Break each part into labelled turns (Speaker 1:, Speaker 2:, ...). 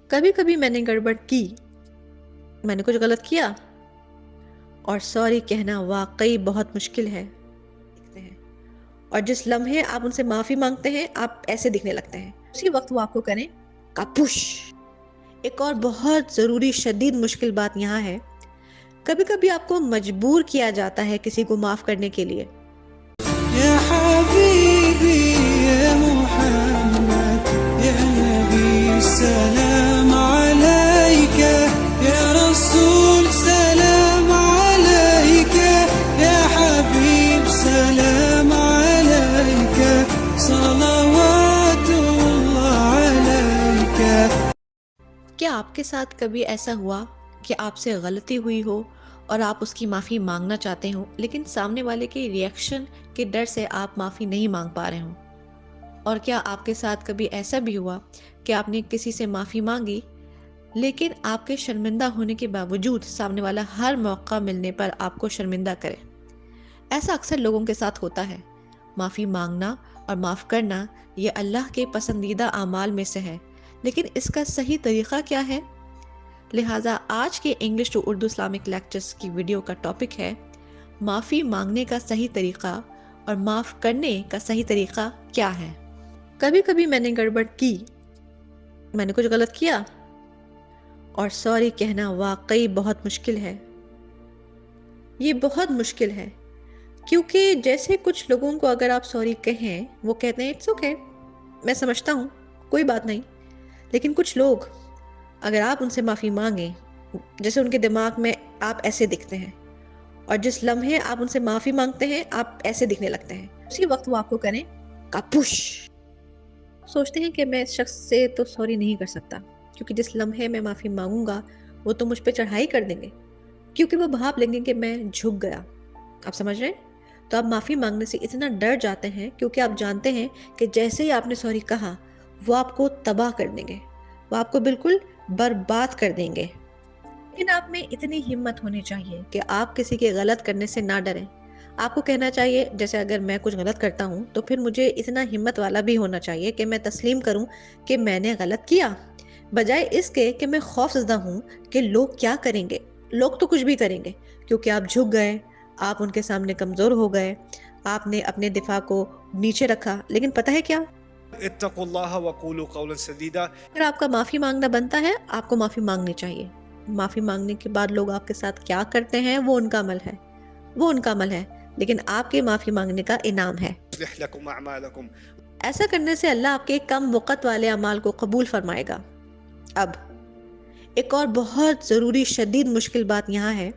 Speaker 1: कभी कभी मैंने गड़बड़ की, मैंने कुछ गलत किया और सॉरी कहना वाकई बहुत मुश्किल है। और जिस लम्हे आप उनसे माफी मांगते हैं आप ऐसे दिखने लगते हैं, उसी वक्त वो आपको करें कापुश। एक और बहुत जरूरी शदीद मुश्किल बात यहाँ है, कभी कभी आपको मजबूर किया जाता है किसी को माफ करने के लिए।
Speaker 2: يا حبيبي يا محمد يا نبي سلام عليك يا رسول سلام عليك يا حبيب سلام عليك صلوات الله عليك।
Speaker 1: क्या आपके साथ कभी ऐसा हुआ कि आपसे गलती हुई हो और आप उसकी माफ़ी मांगना चाहते हो, लेकिन सामने वाले के रिएक्शन के डर से आप माफ़ी नहीं मांग पा रहे हो? और क्या आपके साथ कभी ऐसा भी हुआ कि आपने किसी से माफ़ी मांगी, लेकिन आपके शर्मिंदा होने के बावजूद सामने वाला हर मौका मिलने पर आपको शर्मिंदा करे? ऐसा अक्सर लोगों के साथ होता है। माफ़ी मांगना और माफ़ करना ये अल्लाह के पसंदीदा आमाल में से है, लेकिन इसका सही तरीक़ा क्या है? लिहाजा आज के English to Urdu Islamic lectures की वीडियो का टॉपिक है माफ़ी मांगने का सही तरीक़ा और माफ़ करने का सही तरीक़ा क्या है। कभी कभी मैंने गड़बड़ की, मैंने कुछ गलत किया और सॉरी कहना वाकई बहुत मुश्किल है। ये बहुत मुश्किल है क्योंकि जैसे कुछ लोगों को अगर आप सॉरी कहें वो कहते हैं इट्स ओके, मैं समझता हूँ, कोई बात नहीं। लेकिन कुछ लोग अगर आप उनसे माफ़ी मांगें, जैसे उनके दिमाग में आप ऐसे दिखते हैं, और जिस लम्हे आप उनसे माफ़ी मांगते हैं आप ऐसे दिखने लगते हैं, उसी वक्त वो आपको करें कापुश। सोचते हैं कि मैं इस शख्स से तो सॉरी नहीं कर सकता, क्योंकि जिस लम्हे मैं माफ़ी मांगूंगा वो तो मुझ पर चढ़ाई कर देंगे, क्योंकि वो भाप लेंगे कि मैं झुक गया। आप समझ रहे हैं? तो आप माफ़ी मांगने से इतना डर जाते हैं क्योंकि आप जानते हैं कि जैसे ही आपने सॉरी कहा वो आपको तबाह कर देंगे, वो आपको बिल्कुल बर्बाद कर देंगे। लेकिन आप में इतनी हिम्मत होनी चाहिए कि आप किसी के गलत करने से ना डरें। आपको कहना चाहिए, जैसे अगर मैं कुछ गलत करता हूँ तो फिर मुझे इतना हिम्मत वाला भी होना चाहिए कि मैं तस्लीम करूँ कि मैंने गलत किया, बजाय इसके कि मैं खौफजदा हूँ कि लोग क्या करेंगे। लोग तो कुछ भी करेंगे, क्योंकि आप झुक गए, आप उनके सामने कमज़ोर हो गए, आपने अपने दिफा को नीचे रखा। लेकिन पता है क्या,
Speaker 3: इत्तकुल्लाह वक़ूलू क़ौलन सदीदा।
Speaker 1: अगर आपका माफ़ी मांगना बनता है आपको माफ़ी मांगनी चाहिए। माफ़ी मांगने के बाद लोग आपके साथ क्या करते हैं वो उनका अमल है, वो उनका अमल है, लेकिन आपके माफ़ी मांगने का इनाम है।
Speaker 3: युस्लिह लकुम अअमालकुम।
Speaker 1: ऐसा करने से अल्लाह आपके कम वक़्त वाले अमाल को कबूल फरमाएगा। अब एक और बहुत ज़रूरी शदीद मुश्किल बात यहाँ है,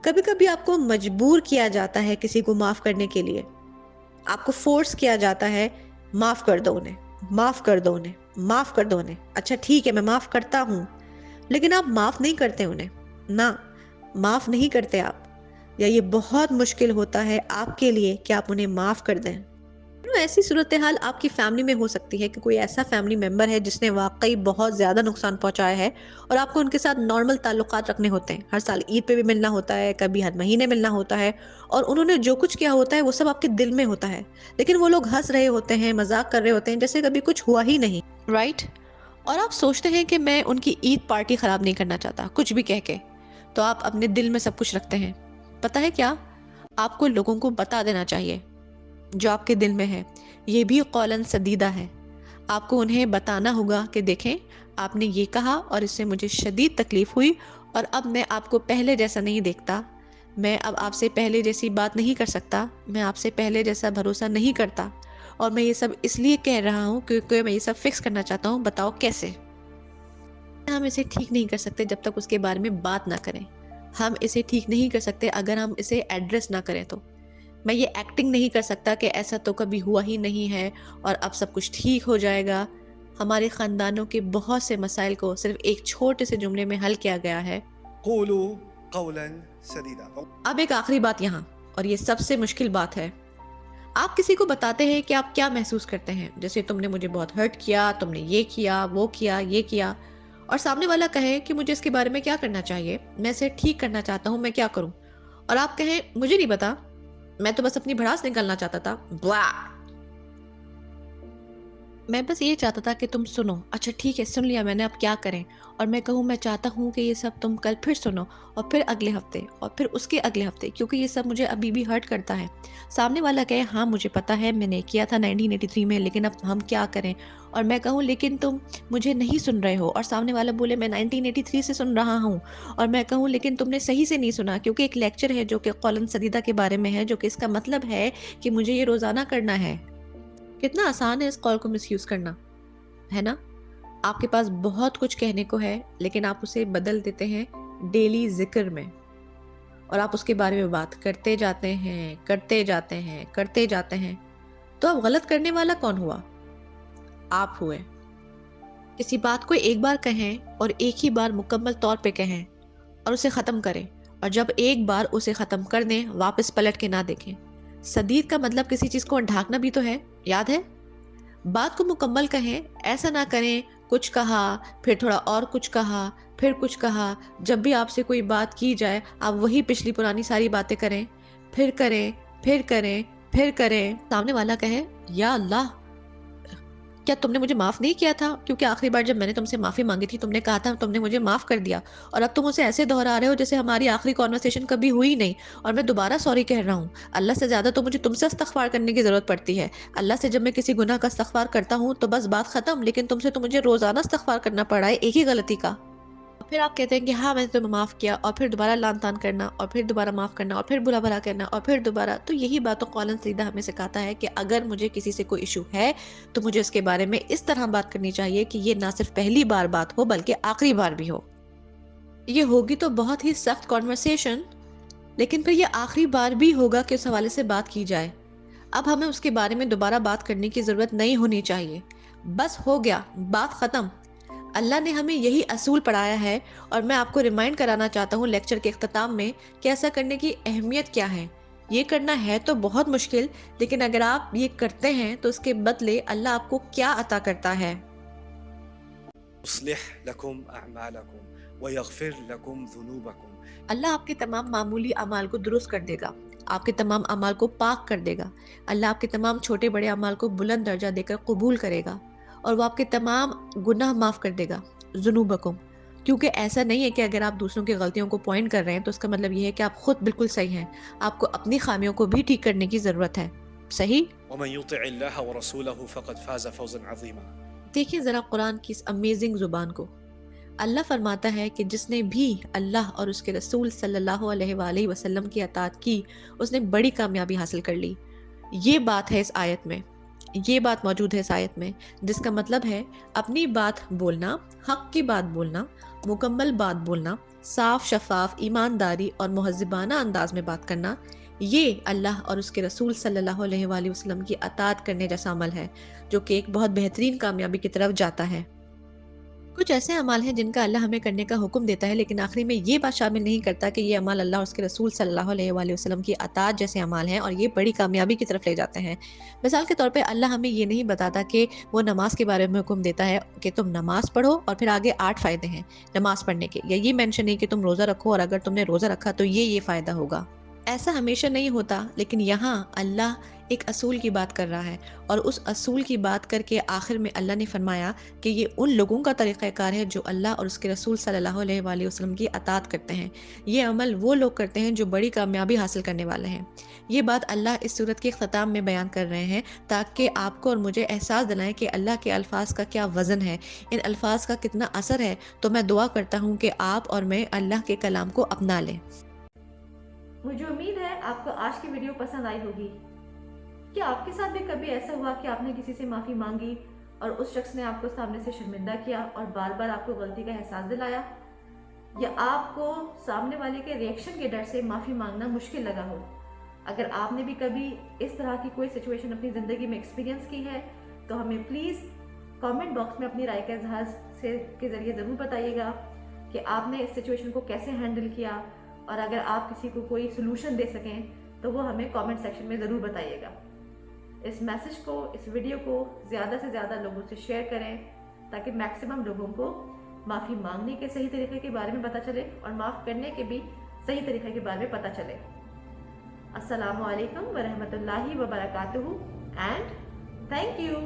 Speaker 1: कभी कभी आपको मजबूर किया जाता है किसी को माफ़ करने के लिए। आपको फोर्स किया जाता है, माफ़ कर दो उन्हें, माफ़ कर दो उन्हें, माफ़ कर दो उन्हें। अच्छा ठीक है, मैं माफ़ करता हूँ, लेकिन आप माफ़ नहीं करते उन्हें ना, माफ़ नहीं करते आप, या ये बहुत मुश्किल होता है आपके लिए कि आप उन्हें माफ़ कर दें। ऐसी सूरत हाल आपकी फैमिली में हो सकती है कि कोई ऐसा फैमिली मेम्बर है जिसने वाकई बहुत ज़्यादा नुकसान पहुंचाया है और आपको उनके साथ नॉर्मल ताल्लुकात रखने होते हैं। हर साल ईद पे भी मिलना होता है, कभी हर महीने मिलना होता है, और उन्होंने जो कुछ किया होता है वो सब आपके दिल में होता है, लेकिन वो लोग हंस रहे होते हैं, मजाक कर रहे होते हैं, जैसे कभी कुछ हुआ ही नहीं, राइट? और आप सोचते हैं कि मैं उनकी ईद पार्टी ख़राब नहीं करना चाहता कुछ भी कह के, तो आप अपने दिल में सब कुछ रखते हैं। पता है क्या, आपको लोगों को बता देना चाहिए जो आपके दिल में है, ये भी कौलन सदीदा है। आपको उन्हें बताना होगा कि देखें, आपने ये कहा और इससे मुझे शदीद तकलीफ हुई, और अब मैं आपको पहले जैसा नहीं देखता, मैं अब आपसे पहले जैसी बात नहीं कर सकता, मैं आपसे पहले जैसा भरोसा नहीं करता, और मैं ये सब इसलिए कह रहा हूँ क्योंकि मैं ये सब फिक्स करना चाहता हूँ। बताओ कैसे? हम इसे ठीक नहीं कर सकते जब तक उसके बारे में बात ना करें। हम इसे ठीक नहीं कर सकते अगर हम इसे एड्रेस ना करें। तो मैं ये एक्टिंग नहीं कर सकता कि ऐसा तो कभी हुआ ही नहीं है और अब सब कुछ ठीक हो जाएगा। हमारे ख़ानदानों के बहुत से मसाइल को सिर्फ एक छोटे से जुमले में हल किया गया है।
Speaker 3: क़ूलू क़ौलन सदीदा।
Speaker 1: अब एक आखिरी बात यहाँ, और ये सबसे मुश्किल बात है। आप किसी को बताते हैं कि आप क्या महसूस करते हैं, जैसे तुमने मुझे बहुत हर्ट किया, तुमने ये किया, वो किया, ये किया, और सामने वाला कहे कि मुझे इसके बारे में क्या करना चाहिए, मैं इसे ठीक करना चाहता हूँ, मैं क्या करूँ? और आप कहें मुझे नहीं पता, मैं तो बस अपनी भड़ास निकालना चाहता था। ब्ला। मैं बस ये चाहता था कि तुम सुनो। अच्छा ठीक है, सुन लिया मैंने, अब क्या करें? और मैं कहूँ मैं चाहता हूँ कि ये सब तुम कल फिर सुनो, और फिर अगले हफ्ते, और फिर उसके अगले हफ्ते, क्योंकि ये सब मुझे अभी भी हर्ट करता है। सामने वाला कहे हाँ मुझे पता है मैंने किया था 1983 में, लेकिन अब हम क्या करें? और मैं कहूँ लेकिन तुम मुझे नहीं सुन रहे हो, और सामने वाला बोले मैं 1983 से सुन रहा हूँ, और मैं कहूँ लेकिन तुमने सही से नहीं सुना, क्योंकि एक लेक्चर है जो कि कौलन सदीदा के बारे में है, जो कि इसका मतलब है कि मुझे ये रोज़ाना करना है। कितना आसान है इस कॉल को मिसयूज़ करना, है ना? आपके पास बहुत कुछ कहने को है, लेकिन आप उसे बदल देते हैं डेली ज़िक्र में, और आप उसके बारे में बात करते जाते हैं, करते जाते हैं, करते जाते हैं। तो अब गलत करने वाला कौन हुआ? आप हुए। किसी बात को एक बार कहें और एक ही बार मुकम्मल तौर पे कहें और उसे ख़त्म करें, और जब एक बार उसे ख़त्म कर दें, वापस पलट के ना देखें। सदीद का मतलब किसी चीज़ को ढाँकना भी तो है, याद है? बात को मुकम्मल कहें, ऐसा ना करें कुछ कहा, फिर थोड़ा और कुछ कहा, फिर कुछ कहा। जब भी आपसे कोई बात की जाए, आप वही पिछली पुरानी सारी बातें करें, फिर करें, फिर करें, फिर करें। सामने वाला कहे या अल्लाह, क्या तुमने मुझे माफ़ नहीं किया था? क्योंकि आखिरी बार जब मैंने तुमसे माफ़ी मांगी थी, तुमने कहा था तुमने मुझे माफ़ कर दिया, और अब तुम उसे ऐसे दोहरा रहे हो जैसे हमारी आखिरी कॉन्वर्सेशन कभी हुई नहीं, और मैं दोबारा सॉरी कह रहा हूँ। अल्लाह से ज़्यादा तो मुझे तुमसे इस्तग़फ़ार करने की ज़रूरत पड़ती है। अल्लाह से जब मैं किसी गुनाह का इस्तग़फ़ार करता हूँ तो बस बात ख़त्म, लेकिन तुमसे तो मुझे रोज़ाना इस्तग़फ़ार करना पड़ा है एक ही गलती का। फिर आप कहते हैं कि हाँ मैंने तुम्हें माफ़ किया, और फिर दोबारा लान तान करना, और फिर दोबारा माफ़ करना, और फिर बुरा भला कहना, और फिर दोबारा। तो यही बात तो कौलन सीधा हमें सिखाता है कि अगर मुझे किसी से कोई इशू है, तो मुझे उसके बारे में इस तरह बात करनी चाहिए कि ये ना सिर्फ पहली बार बात हो, बल्कि आखिरी बार भी हो। ये होगी तो बहुत ही सख्त कॉन्वर्सेशन, लेकिन फिर ये आखिरी बार भी होगा कि उस हवाले से बात की जाए। अब हमें उसके बारे में दोबारा बात करने की ज़रूरत नहीं होनी चाहिए। बस हो गया, बात ख़त्म। अल्लाह ने हमें यही असूल पढ़ाया है, और मैं आपको रिमाइंड कराना चाहता हूँ लेक्चर के अख्ताम में कि ऐसा करने की अहमियत क्या है। ये करना है तो बहुत मुश्किल, लेकिन अगर आप ये करते हैं तो उसके बदले अल्लाह आपको क्या अता करता है।
Speaker 3: يصلح لكم أعمالكم ويغفر لكم ذنوبكم.
Speaker 1: अल्लाह आपके तमाम मामूली अमाल को दुरुस्त कर देगा, आपके तमाम अमाल को पाक कर देगा। अल्लाह आपके तमाम छोटे बड़े अमाल को बुलंद दर्जा देकर कबूल करेगा, और वो आपके तमाम गुनाह माफ़ कर देगा, ज़ुनूबकुम। क्योंकि ऐसा नहीं है कि अगर आप दूसरों की गलतियों को पॉइंट कर रहे हैं तो उसका मतलब ये है कि आप खुद बिल्कुल सही हैं। आपको अपनी खामियों को भी ठीक करने की ज़रूरत है। सही?
Speaker 3: ومن يطع الله ورسوله فقد فاز فوزا عظيما.
Speaker 1: देखिए ज़रा कुरान की इस अमेजिंग ज़ुबान को। अल्लाह फरमाता है कि जिसने भी अल्लाह और उसके रसूल सल्लल्लाहु अलैहि वसल्लम की अताअत की, उसने बड़ी कामयाबी हासिल कर ली। ये बात है इस आयत में, ये बात मौजूद है इस आयत में, जिसका मतलब है अपनी बात बोलना, हक की बात बोलना, मुकम्मल बात बोलना, साफ शफाफ ईमानदारी और मुहज़्ज़बाना अंदाज में बात करना। ये अल्लाह और उसके रसूल सल्लल्लाहु अलैहि वसल्लम की अताअत करने जैसा अमल है, जो कि एक बहुत बेहतरीन कामयाबी की तरफ जाता है। कुछ ऐसे अमाल हैं जिनका अल्लाह हमें करने का हुक्म देता है, लेकिन आखिरी में ये बात शामिल नहीं करता कि ये अमाल अल्लाह और उसके रसूल सल्लल्लाहु अलैहि वसल्लम की अताअत जैसे अमाल हैं, और ये बड़ी कामयाबी की तरफ ले जाते हैं। मिसाल के तौर पे अल्लाह हमें ये नहीं बताता कि वो नमाज के बारे में हुक्म देता है कि तुम नमाज पढ़ो और फिर आगे 8 फ़ायदे हैं नमाज पढ़ने के, या ये मेंशन नहीं कि तुम रोज़ा रखो और अगर तुमने रोज़ा रखा तो ये फ़ायदा होगा। ऐसा हमेशा नहीं होता, लेकिन यहाँ अल्लाह एक असूल की बात कर रहा है, और उस असूल की बात करके आखिर में अल्लाह ने फरमाया कि ये उन लोगों का तरीक़ाकार है जो अल्लाह और उसके रसूल सल्लल्लाहु अलैहि वसल्लम की अताअत करते हैं। ये अमल वो लोग करते हैं जो बड़ी कामयाबी हासिल करने वाले हैं। ये बात अल्लाह इस सूरत के ख़ताम में बयान कर रहे हैं, ताकि आपको और मुझे एहसास दिलाएं कि अल्लाह के अल्फाज का क्या वज़न है, इन अल्फाज का कितना असर है। तो मैं दुआ करता हूँ कि आप और मैं अल्लाह के कलाम को अपना लें।
Speaker 4: मुझे उम्मीद है आपको आज की वीडियो पसंद आई होगी। क्या आपके साथ भी कभी ऐसा हुआ कि आपने किसी से माफ़ी मांगी और उस शख्स ने आपको सामने से शर्मिंदा किया और बार बार आपको गलती का एहसास दिलाया, या आपको सामने वाले के रिएक्शन के डर से माफ़ी मांगना मुश्किल लगा हो? अगर आपने भी कभी इस तरह की कोई सिचुएशन अपनी ज़िंदगी में एक्सपीरियंस की है तो हमें प्लीज़ कमेंट बॉक्स में अपनी राय का इजहार के ज़रिए ज़रूर बताइएगा कि आपने इस सिचुएशन को कैसे हैंडल किया, और अगर आप किसी को कोई सोल्यूशन दे सकें तो वो हमें कमेंट सेक्शन में ज़रूर बताइएगा। इस मैसेज को, इस वीडियो को ज़्यादा से ज़्यादा लोगों से शेयर करें, ताकि मैक्सिमम लोगों को माफ़ी मांगने के सही तरीके के बारे में पता चले और माफ़ करने के भी सही तरीके के बारे में पता चले। अस्सलामु अलैकुम व रहमतुल्लाहि व बरकातुहू एंड थैंक यू।